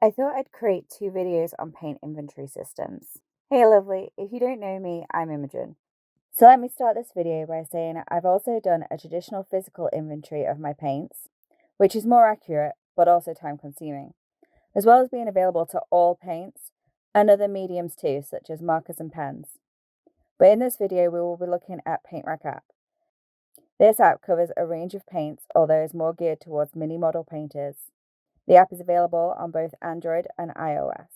I thought I'd create 2 videos on paint inventory systems. Hey lovely, if you don't know me, I'm Imogen. So let me start this video by saying I've also done a traditional physical inventory of my paints, which is more accurate but also time consuming, as well as being available to all paints and other mediums too, such as markers and pens. But in this video, we will be looking at paintRack app. This app covers a range of paints, although is more geared towards mini model painters. The app is available on both Android and iOS.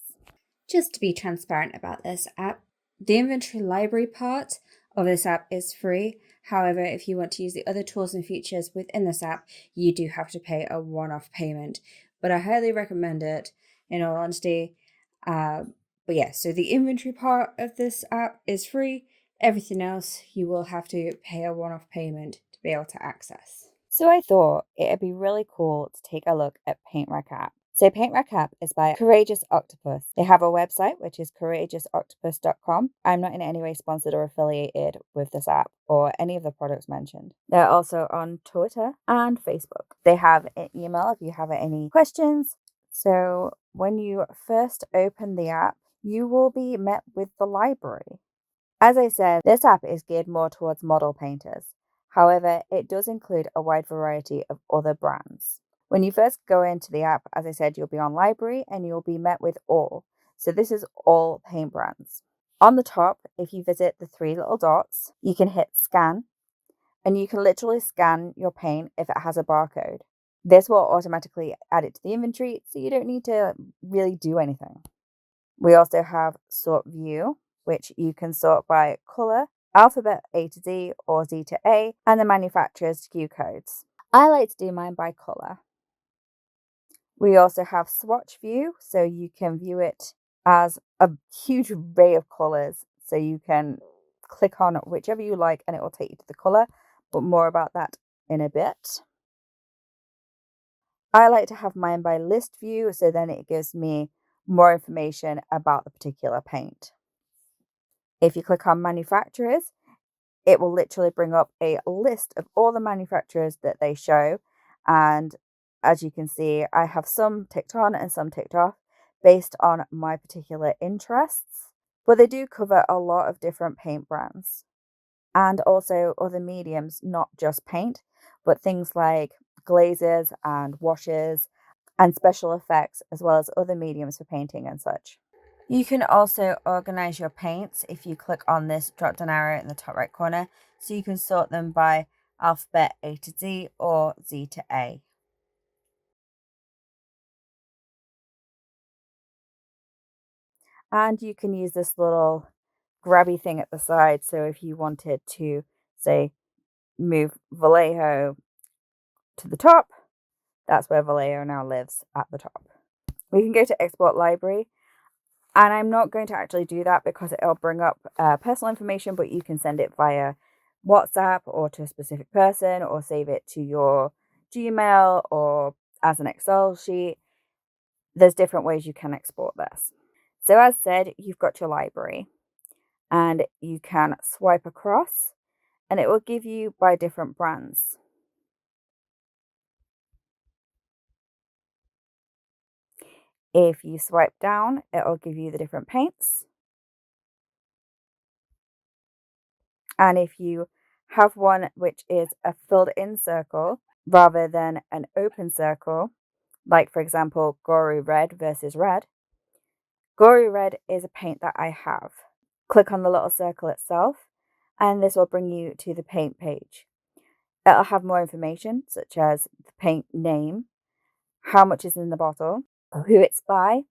Just to be transparent about this app, the inventory library part of this app is free. However, if you want to use the other tools and features within this app, you do have to pay a one-off payment. But I highly recommend it, in all honesty. But yeah, so the inventory part of this app is free. Everything else, you will have to pay a one-off payment to be able to access. So I thought it'd be really cool to take a look at paintRack app. So paintRack app is by Courageous Octopus. They have a website, which is courageousoctopus.com. I'm not in any way sponsored or affiliated with this app or any of the products mentioned. They're also on Twitter and Facebook. They have an email if you have any questions. So when you first open the app, you will be met with the library. As I said, this app is geared more towards model painters. However, it does include a wide variety of other brands. When you first go into the app, as I said, you'll be on library and you'll be met with all. So this is all paint brands. On the top, if you visit the 3 little dots, you can hit scan and you can literally scan your paint if it has a barcode. This will automatically add it to the inventory, so you don't need to really do anything. We also have sort view, which you can sort by color, alphabet A to Z or Z to A, and the manufacturer's SKU codes. I like to do mine by color. We also have Swatch view, so you can view it as a huge array of colors. So you can click on whichever you like and it will take you to the color, but more about that in a bit. I like to have mine by list view, so then it gives me more information about the particular paint. If you click on manufacturers, it will literally bring up a list of all the manufacturers that they show. And as you can see, I have some ticked on and some ticked off based on my particular interests. But they do cover a lot of different paint brands and also other mediums, not just paint, but things like glazes and washes and special effects, as well as other mediums for painting and such. You can also organize your paints if you click on this drop down arrow in the top right corner, so you can sort them by alphabet A to Z or Z to A. And you can use this little grabby thing at the side, so if you wanted to, say, move Vallejo to the top, that's where Vallejo now lives, at the top. We can go to export library. And I'm not going to actually do that because it'll bring up personal information, but you can send it via WhatsApp or to a specific person or save it to your Gmail or as an Excel sheet. There's different ways you can export this. So as said, you've got your library and you can swipe across and it will give you by different brands. If you swipe down, it'll give you the different paints. And if you have one which is a filled in circle rather than an open circle, like for example, Gory Red versus Red, Gory Red is a paint that I have. Click on the little circle itself, and this will bring you to the paint page. It'll have more information, such as the paint name, how much is in the bottle, who it's by,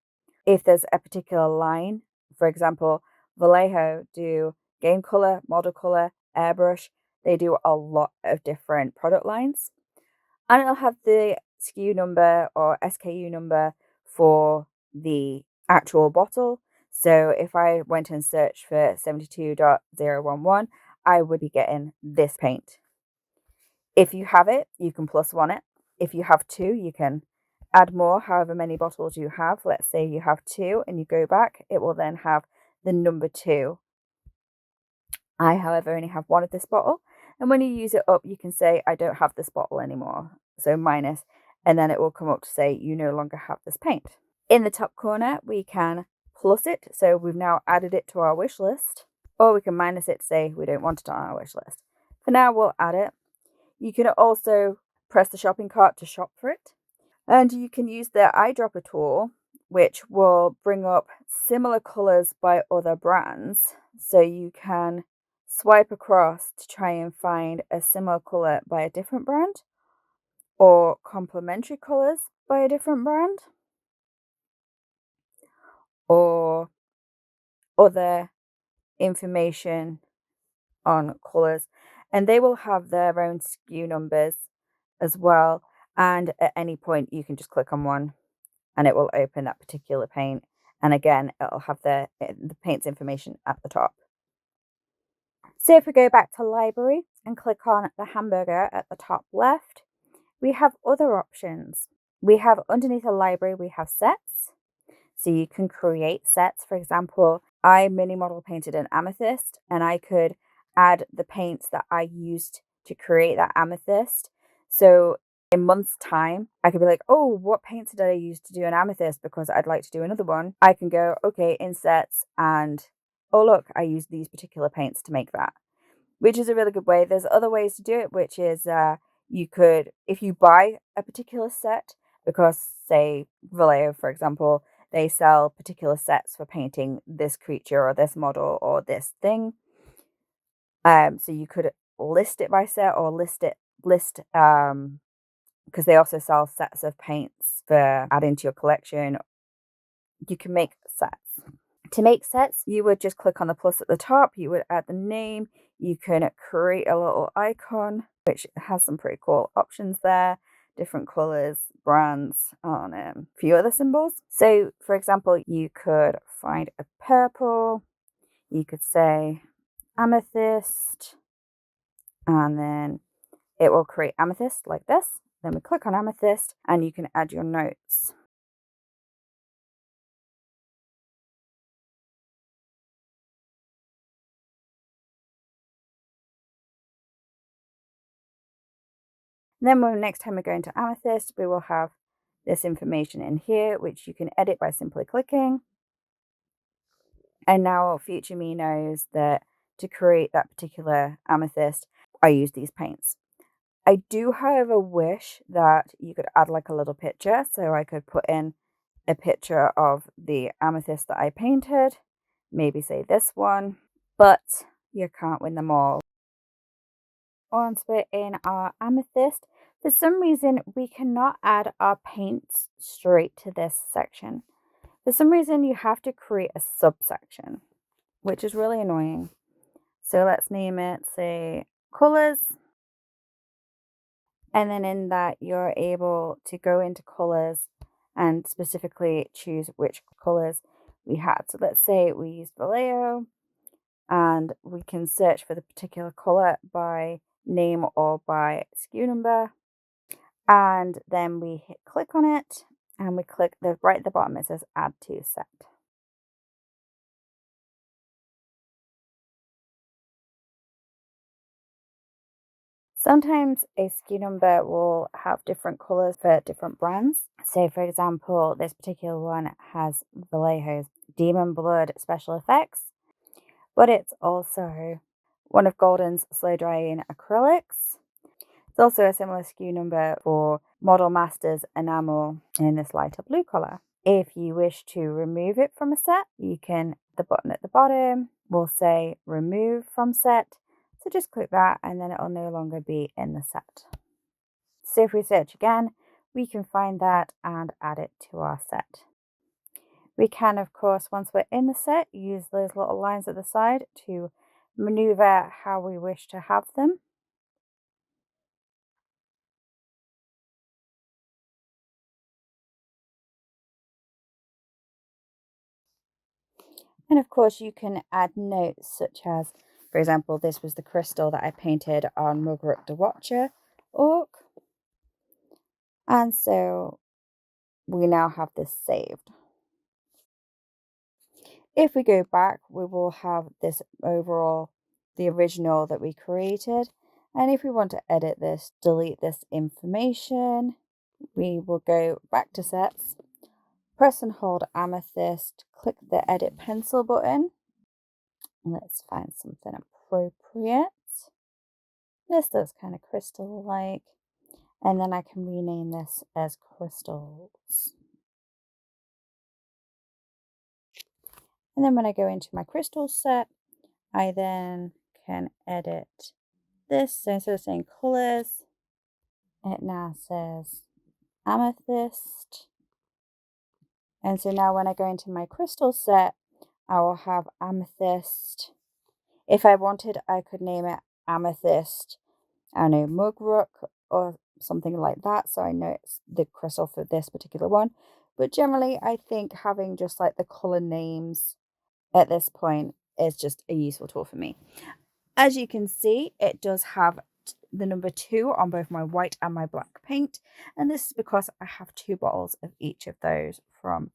if there's a particular line. For example, Vallejo do game color, model color, airbrush. They do a lot of different product lines. And it'll have the SKU number or SKU number for the actual bottle. So if I went and searched for 72.011, I would be getting this paint. If you have it, you can +1 it. If you have 2, you can add more, however many bottles you have. Let's say you have 2 and you go back, it will then have the number 2. I, however, only have 1 of this bottle. And when you use it up, you can say, I don't have this bottle anymore. So minus, and then it will come up to say, you no longer have this paint. In the top corner, we can plus it, so we've now added it to our wish list, or we can minus it to say we don't want it on our wish list. For now, we'll add it. You can also press the shopping cart to shop for it, and you can use the eyedropper tool, which will bring up similar colors by other brands, so you can swipe across to try and find a similar color by a different brand or complementary colors by a different brand or other information on colors, and they will have their own SKU numbers as well, and at any point you can just click on one and it will open that particular paint, and again it'll have the paint's information at the top. So if we go back to library and click on the hamburger at the top left, we have other options. We have underneath the library, we have sets. So you can create sets. For example, I mini model painted an amethyst and I could add the paints that I used to create that amethyst. So in months' time, I could be like, oh, what paints did I use to do an amethyst? Because I'd like to do another one. I can go, okay, in sets, and oh, look, I used these particular paints to make that, which is a really good way. There's other ways to do it, which is you could, if you buy a particular set, because say Vallejo, for example, they sell particular sets for painting this creature or this model or this thing. So you could list it by set or list because they also sell sets of paints for adding to your collection. You can make sets. To make sets, you would just click on the plus at the top, you would add the name, you can create a little icon, which has some pretty cool options there, different colors, brands, and a few other symbols. So, for example, you could find a purple, you could say amethyst, and then it will create amethyst like this. Then we click on amethyst, and you can add your notes. And then next time we go into amethyst, we will have this information in here, which you can edit by simply clicking. And now future me knows that to create that particular amethyst, I use these paints. I do, however, wish that you could add like a little picture. So I could put in a picture of the amethyst that I painted, maybe say this one, but you can't win them all. Once we're in our amethyst, for some reason we cannot add our paints straight to this section. For some reason you have to create a subsection, which is really annoying. So let's name it, say, colors. And then in that you're able to go into colors and specifically choose which colors we had. So let's say we used Vallejo, and we can search for the particular color by name or by SKU number. And then we hit click on it, and we click right at the bottom, it says add to set. Sometimes a SKU number will have different colors for different brands. So for example, this particular one has Vallejo's Demon Blood special effects, but it's also one of Golden's slow drying acrylics. It's also a similar SKU number for Model Masters enamel in this lighter blue color. If you wish to remove it from a set, you can, the button at the bottom will say remove from set. So just click that and then it'll no longer be in the set. So if we search again, we can find that and add it to our set. We can, of course, once we're in the set, use those little lines at the side to maneuver how we wish to have them. And of course, you can add notes such as, for example, this was the crystal that I painted on Mugrup the Watcher Orc. And so we now have this saved. If we go back, we will have this overall, the original that we created. And if we want to edit this, delete this information, we will go back to sets, Press and hold amethyst, click the edit pencil button. Let's find something appropriate. This looks kind of crystal-like. And then I can rename this as crystals. And then when I go into my crystal set, I then can edit this. So instead of saying colors, it now says amethyst. And so now when I go into my crystal set, I will have amethyst. If I wanted, I could name it amethyst, I don't know, mugrook or something like that. So I know it's the crystal for this particular one. But generally, I think having just like the color names at this point is just a useful tool for me. As you can see, it does have the number 2 on both my white and my black paint. And this is because I have 2 bottles of each of those from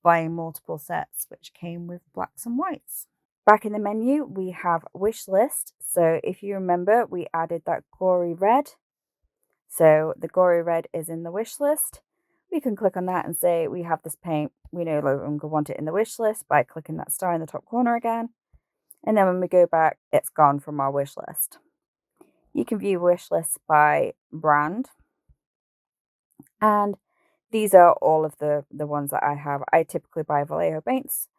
buying multiple sets, which came with blacks and whites. Back in the menu, we have Wishlist. So if you remember, we added that gory red. So the gory red is in the wish list. We can click on that and say we have this paint. We no longer want it in the wish list by clicking that star in the top corner again. And then when we go back, it's gone from our wish list. You can view wish lists by brand. And these are all of the ones that I have. I typically buy Vallejo paints,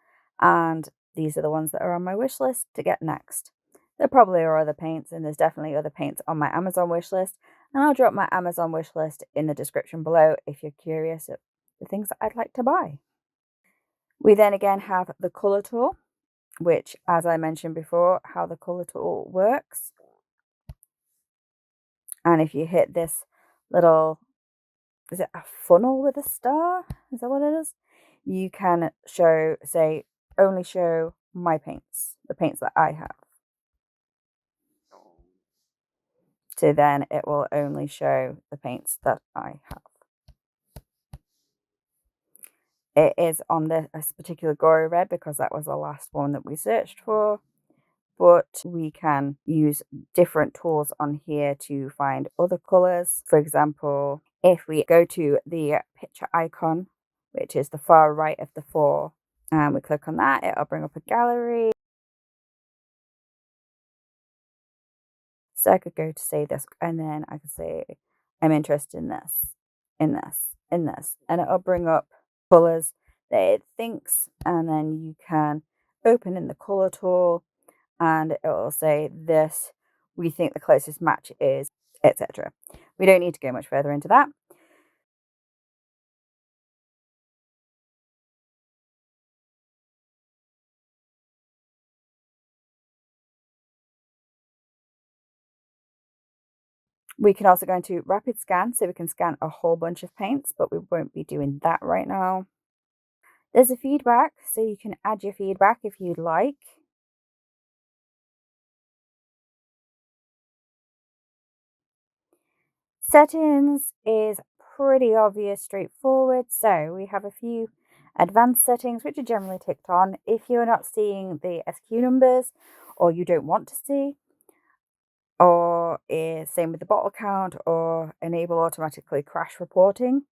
and these are the ones that are on my wish list to get next. There probably are other paints, and there's definitely other paints on my Amazon wish list, and I'll drop my Amazon wish list in the description below if you're curious at the things that I'd like to buy. We then again have the color tool, which, as I mentioned before, how the color tool works. And if you hit this little, is it a funnel with a star? Is that what it is? You can only show my paints, the paints that I have. So then it will only show the paints that I have. It is on this particular gory red because that was the last one that we searched for. But we can use different tools on here to find other colors. For example, if we go to the picture icon, which is the far right of the 4, and we click on that, it'll bring up a gallery. So I could go to say this, and then I could say, I'm interested in this, in this, in this, and it'll bring up colors that it thinks, and then you can open in the color tool, and it will say this, we think the closest match is, etc. We don't need to go much further into that. We can also go into rapid scan, so we can scan a whole bunch of paints, but we won't be doing that right now. There's a feedback, so you can add your feedback if you'd like. Settings is pretty obvious, straightforward. So we have a few advanced settings, which are generally ticked on. If you're not seeing the SQ numbers or you don't want to see, or same with the bottle count or enable automatically crash reporting,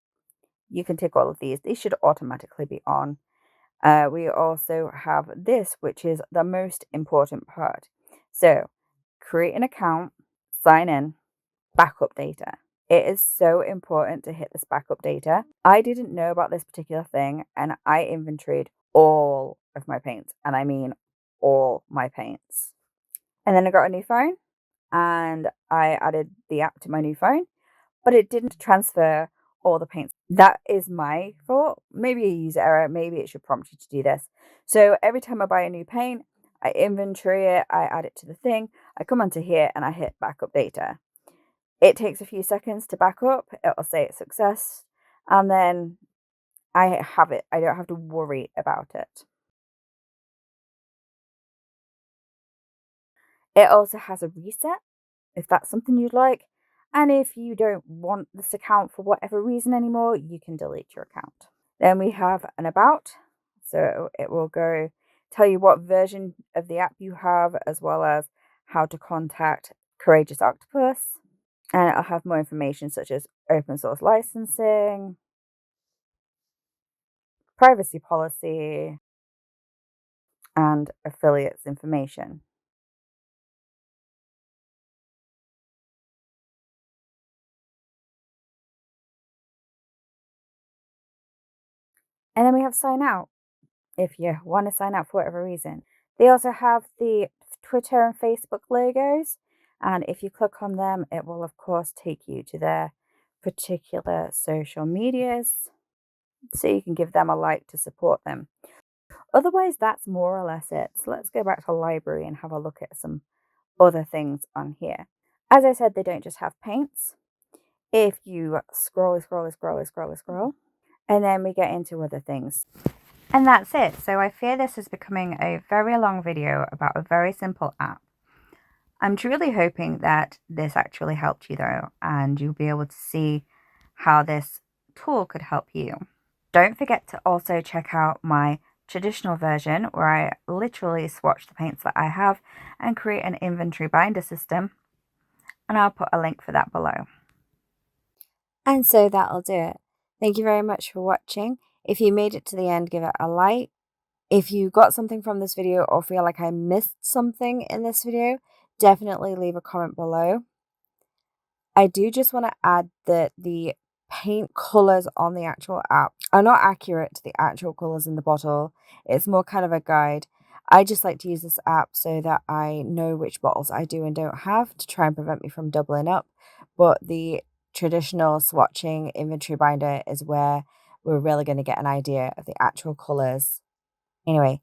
you can tick all of these. These should automatically be on. We also have this, which is the most important part. So create an account, sign in, backup data. It is so important to hit this backup data. I didn't know about this particular thing, and I inventoried all of my paints, and I mean all my paints. And then I got a new phone, and I added the app to my new phone, but it didn't transfer all the paints. That is my fault. Maybe a user error. Maybe it should prompt you to do this. So every time I buy a new paint, I inventory it, I add it to the thing, I come onto here and I hit backup data. It takes a few seconds to back up. It'll say it's success, and then I have it. I don't have to worry about it. It also has a reset if that's something you'd like. And if you don't want this account for whatever reason anymore, you can delete your account. Then we have an about. So it will go tell you what version of the app you have, as well as how to contact Courageous Octopus. And it'll have more information such as open source licensing, privacy policy, and affiliates information. And then we have sign out if you want to sign out for whatever reason. They also have the Twitter and Facebook logos. And if you click on them, it will, of course, take you to their particular social medias. So you can give them a like to support them. Otherwise, that's more or less it. So let's go back to library and have a look at some other things on here. As I said, they don't just have paints. If you scroll, and then we get into other things. And that's it. So I fear this is becoming a very long video about a very simple app. I'm truly hoping that this actually helped you though, and you'll be able to see how this tool could help you. Don't forget to also check out my traditional version where I literally swatch the paints that I have and create an inventory binder system. And I'll put a link for that below. And so that'll do it. Thank you very much for watching. If you made it to the end, give it a like. If you got something from this video or feel like I missed something in this video, definitely leave a comment below. I do just want to add that the paint colors on the actual app are not accurate to the actual colors in the bottle. It's more kind of a guide. I just like to use this app so that I know which bottles I do and don't have to try and prevent me from doubling up. But the traditional swatching inventory binder is where we're really going to get an idea of the actual colors. Anyway,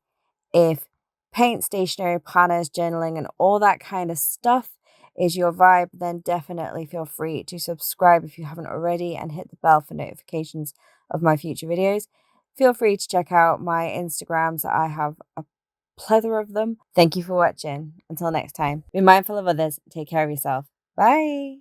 if paint, stationery, planners, journaling, and all that kind of stuff is your vibe, then definitely feel free to subscribe if you haven't already and hit the bell for notifications of my future videos. Feel free to check out my Instagrams. I have a plethora of them. Thank you for watching. Until next time, be mindful of others. Take care of yourself. Bye.